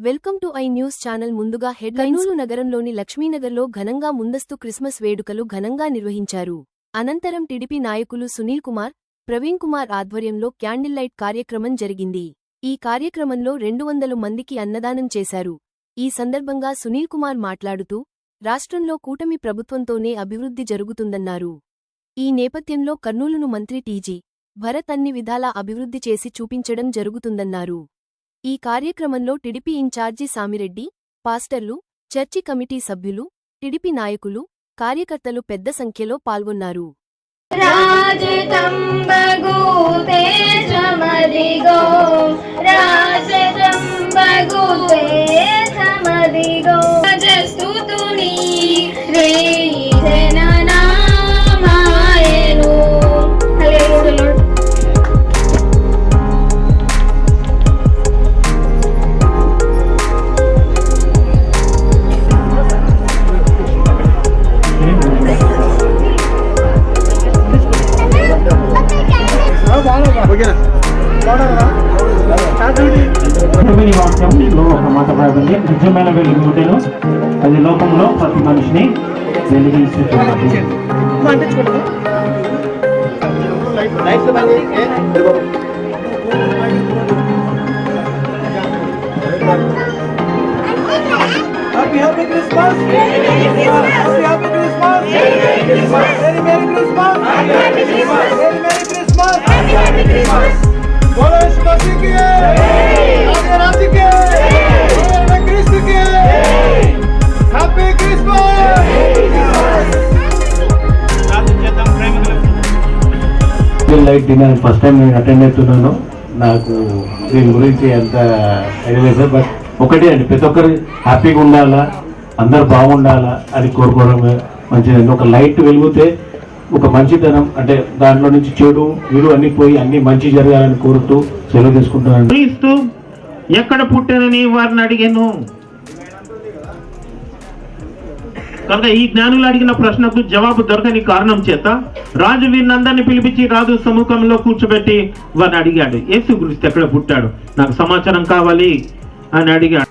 Welcome to I news channel. ముందుగా కర్నూలు నగరంలోని లక్ష్మీనగర్లో ఘనంగా ముందస్తు క్రిస్మస్ వేడుకలు ఘనంగా నిర్వహించారు. అనంతరం టీడీపీ నాయకులు సునీల్ కుమార్, ప్రవీణ్ కుమార్ ఆధ్వర్యంలో క్యాండిల్ లైట్ కార్యక్రమం జరిగింది. ఈ కార్యక్రమంలో 200 మందికి అన్నదానం చేశారు. ఈ సందర్భంగా సునీల్ కుమార్ మాట్లాడుతూ, రాష్ట్రంలో కూటమి ప్రభుత్వంతోనే అభివృద్ధి జరుగుతుందన్నారు. ఈ నేపథ్యంలో కర్నూలును మంత్రి టీజీ భరత్ అన్ని విధాలా అభివృద్ధి చేసి చూపించడం జరుగుతుందన్నారు. ఈ కార్యక్రమంలో టీడీపీ ఇన్ఛార్జి సామిరెడ్డి, పాస్టర్లు, చర్చి కమిటీ సభ్యులు, టీడీపీ నాయకులు, కార్యకర్తలు పెద్ద సంఖ్యలో పాల్గొన్నారు. వాక్యంలో ఒక మాట రాబడింది, నిజమైన వెలుగుటను అది లోకంలో ప్రతి మనిషిని వెలిగిస్తున్నది. Happy Christmas! Happy Christmas! Merry Christmas! Merry Christmas! Merry Christmas! Merry Christmas! बोलो यीशु मसीह की जय! राधे की जय! क्रिस्त की जय! Happy Christmas! Light dinner first time నేను అటెండ్ అవుతున్నాను. నాకు దీని గురించి అంత ఐడియా లేదు సార్. బట్ ఒకటి అండి, ప్రతి ఒక్కరు హ్యాపీగా ఉండాలా, అందరు బాగుండాలా అని కోరుకోవడం మంచిదండి. ఒక లైట్ వెలిగితే ఒక మంచితనం, అంటే దాంట్లో నుంచి చెడు వీడు అన్ని పోయి అన్ని మంచి జరగాలని కోరుతూ సెలవు తీసుకుంటున్నాను. క్రీస్తు ఎక్కడ పుట్టానని వారిని అడిగాను కనుక ఈ జ్ఞానులు అడిగిన ప్రశ్నకు జవాబు దొరకని కారణం చేత రాజు వీరినందరినీ పిలిపించి రాజు సముఖంలో కూర్చోబెట్టి వారిని అడిగాడు, యేసుక్రీస్తు ఎక్కడ పుట్టాడు, నాకు సమాచారం కావాలి అని అడిగాడు.